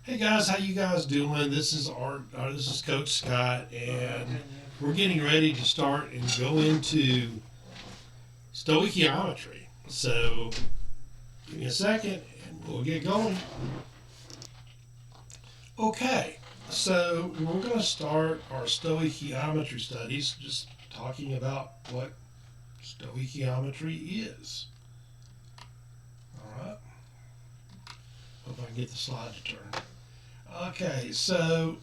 Hey guys, how you guys doing? This is Art. This is Coach Scott, and we're getting ready to start and go into stoichiometry. So give me a second, and we'll get going. Okay, so we're going to start our stoichiometry studies, just talking about what stoichiometry is. All right. Hope I can get the slide to turn. Okay, so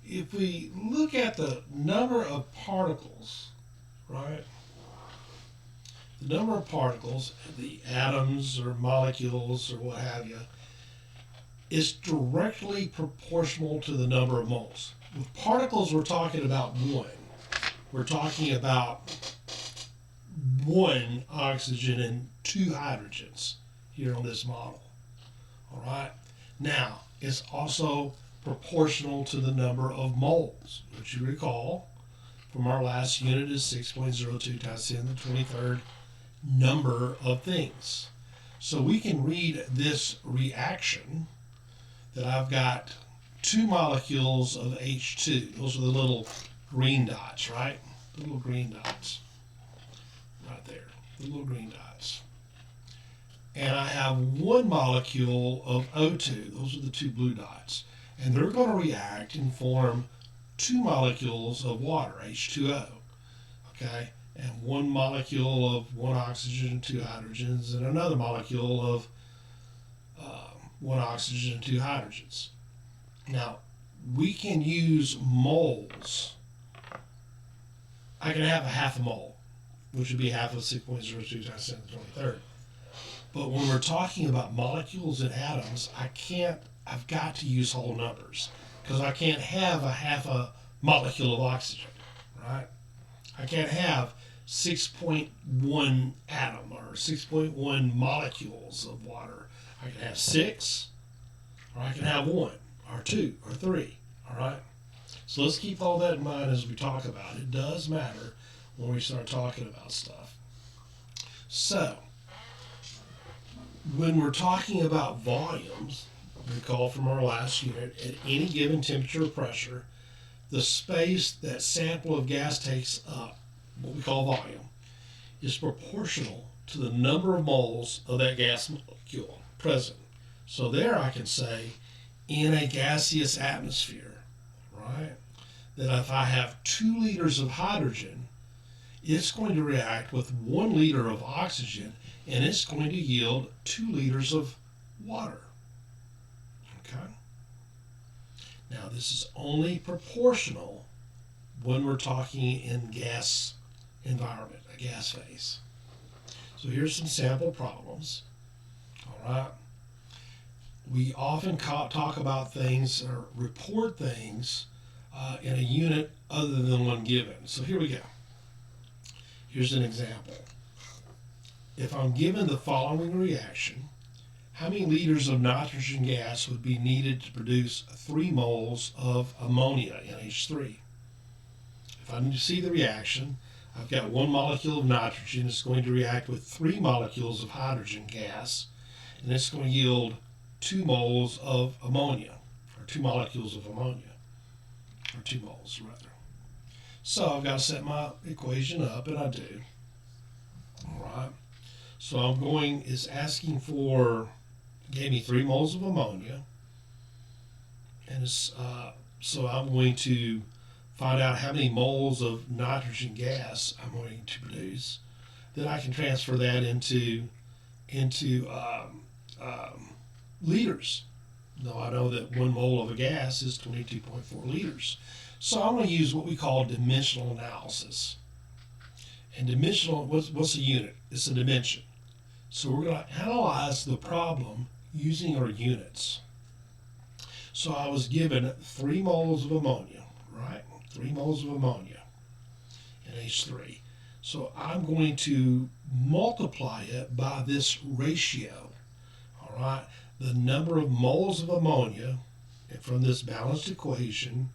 if we look at the number of particles, right? The number of particles, the atoms or molecules or what have you, is directly proportional to the number of moles. With particles, we're talking about one. We're talking about one oxygen and two hydrogens here on this model. All right. Now, it's also proportional to the number of moles, which you recall from our last unit is 6.02 times 10 to the 23rd number of things. So we can read this reaction that I've got two molecules of H2. Those are the little green dots, right? The little green dots right there, the little green dots. And I have one molecule of O2. Those are the two blue dots. And they're going to react and form two molecules of water, H2O. Okay? And one molecule of one oxygen and two hydrogens, and another molecule of one oxygen and two hydrogens. Now, we can use moles. I can have a half a mole, which would be half of 6.02 times 10 to the 23rd. But when we're talking about molecules and atoms, I've got to use whole numbers because I can't have a half a molecule of oxygen, right? I can't have 6.1 atom or 6.1 molecules of water. I can have 6, or I can have 1, or 2, or 3, all right? So let's keep all that in mind as we talk about it. It does matter when we start talking about stuff. So, when we're talking about volumes, recall from our last unit, at any given temperature or pressure, the space that sample of gas takes up, what we call volume, is proportional to the number of moles of that gas molecule present. So there I can say, in a gaseous atmosphere, right, that if I have 2 liters of hydrogen, it's going to react with 1 liter of oxygen, and it's going to yield 2 liters of water. Okay? Now, this is only proportional when we're talking in gas environment, a gas phase. So here's some sample problems. All right? We often talk about things or report things in a unit other than one given. So here we go. Here's an example. If I'm given the following reaction, how many liters of nitrogen gas would be needed to produce 3 moles of ammonia, NH3? If I need to see the reaction, I've got 1 molecule of nitrogen. It's going to react with 3 molecules of hydrogen gas, and it's going to yield 2 moles of ammonia, or 2 molecules of ammonia, or 2 moles rather. So I've got to set my equation up, and I do. All right. So I'm going, is asking for, gave me 3 moles of ammonia, and it's, so I'm going to find out how many moles of nitrogen gas I'm going to produce. Then I can transfer that into liters. Now I know that 1 mole of a gas is 22.4 liters. So I'm going to use what we call dimensional analysis. And dimensional, what's a unit? It's a dimension. So we're going to analyze the problem using our units. So I was given 3 moles of ammonia, right? 3 moles of ammonia in H3. So I'm going to multiply it by this ratio, all right? The number of moles of ammonia from this balanced equation,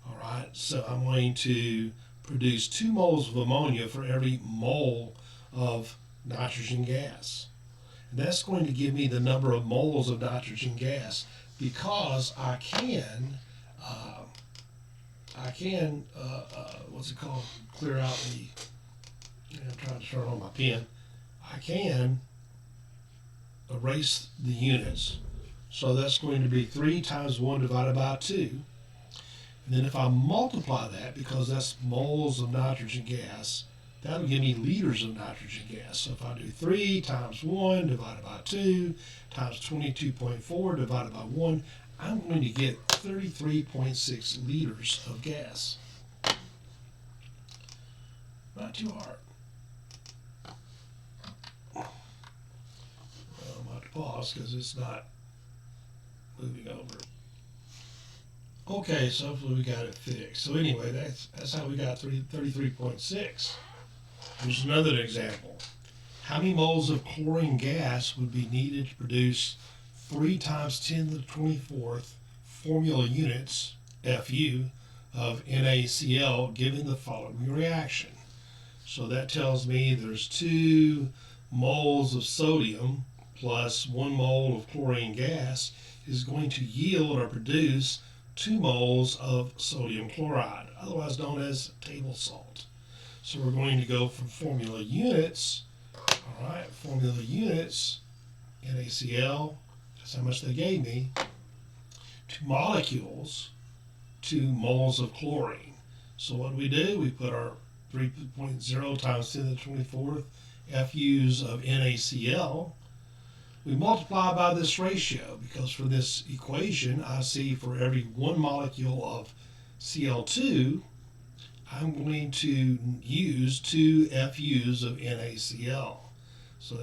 all right? So I'm going to produce 2 moles of ammonia for every mole of nitrogen gas. And that's going to give me the number of moles of nitrogen gas because I can, what's it called? Clear out the, I'm trying to turn on my pen. I can erase the units. So that's going to be 3 times 1 divided by 2. And then if I multiply that, because that's moles of nitrogen gas, that'll give me liters of nitrogen gas. So if I do 3 times 1 divided by 2 times 22.4 divided by 1, I'm going to get 33.6 liters of gas. Not too hard. Well, I'm going to pause because it's not moving over. Okay, so hopefully we got it fixed. So anyway, that's how we got 33.6. Here's another example. How many moles of chlorine gas would be needed to produce 3 times 10 to the 24th formula units, FU, of NaCl given the following reaction? So that tells me there's 2 moles of sodium plus 1 mole of chlorine gas is going to yield or produce 2 moles of sodium chloride, otherwise known as table salt. So we're going to go from formula units, all right, formula units, NaCl, that's how much they gave me, to molecules, to moles of chlorine. So what do? We put our 3.0 times 10 to the 24th FUs of NaCl. We multiply by this ratio because for this equation, I see for every 1 molecule of Cl2, I'm going to use 2 FUs of NaCl. So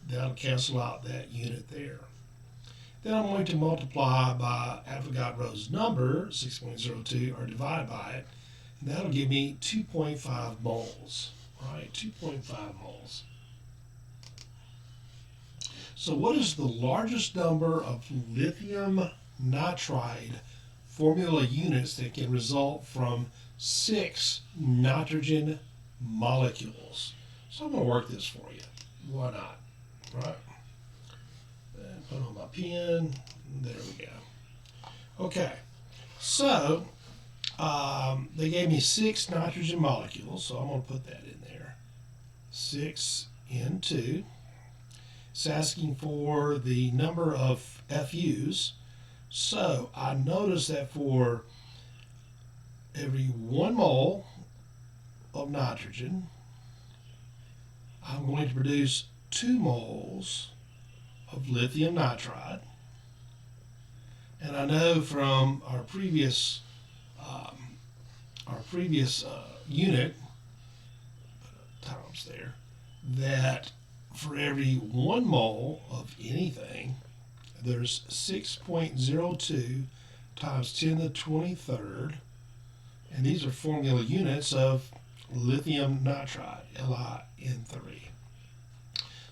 that'll cancel out that unit there. Then I'm going to multiply by Avogadro's number, 6.02, or divide by it, and that'll give me 2.5 moles, right? 2.5 moles. So what is the largest number of lithium nitride formula units that can result from 6 nitrogen molecules? So I'm going to work this for you. Why not? Right? And put on my pen. There we go. Okay. So they gave me 6 nitrogen molecules, so I'm going to put that in there. 6 N2. It's asking for the number of FUs. So I notice that for every 1 mole of nitrogen, I'm going to produce 2 moles of lithium nitride. And I know from our previous unit, times there, that for every 1 mole of anything, there's 6.02 times 10 to the 23rd, and these are formula units of lithium nitride, LiN3.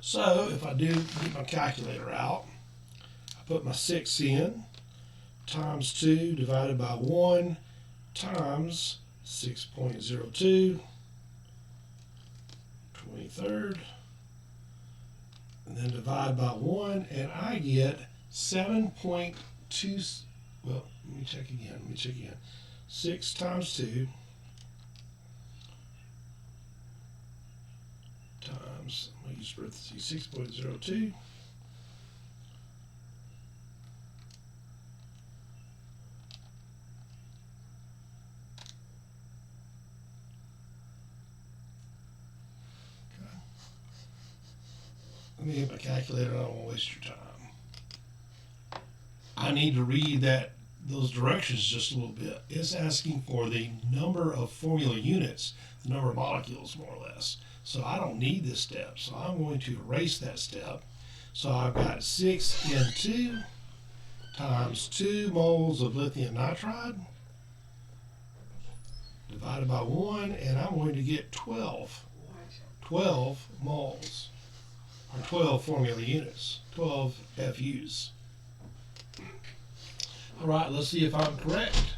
So if I do get my calculator out, I put my 6 in, times 2 divided by 1 times 6.02, 23rd, and then divide by 1, and I get 7.2, well, let me check again. 6 times 2 times, I'm going to use parentheses, 6.02 Let me get my calculator. I don't want to waste your time. I need to read those directions just a little bit. It's asking for the number of formula units, the number of molecules, more or less. So I don't need this step. So I'm going to erase that step. So I've got 6N2 times 2 moles of lithium nitride divided by 1, and I'm going to get 12 moles. Or 12 formula units, 12 FUs. All right, let's see if I'm correct.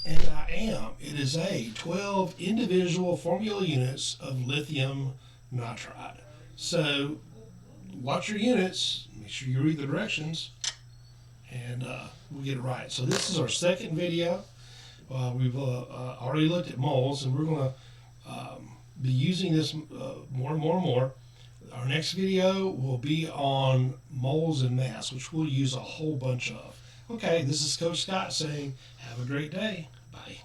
And I am. It is 12 individual formula units of lithium nitride. So watch your units, make sure you read the directions, and we'll get it right. So this is our second video. We've already looked at moles, and we're going to be using this more and more and more. Our next video will be on moles and mass, which we'll use a whole bunch of. Okay, this is Coach Scott saying, have a great day. Bye.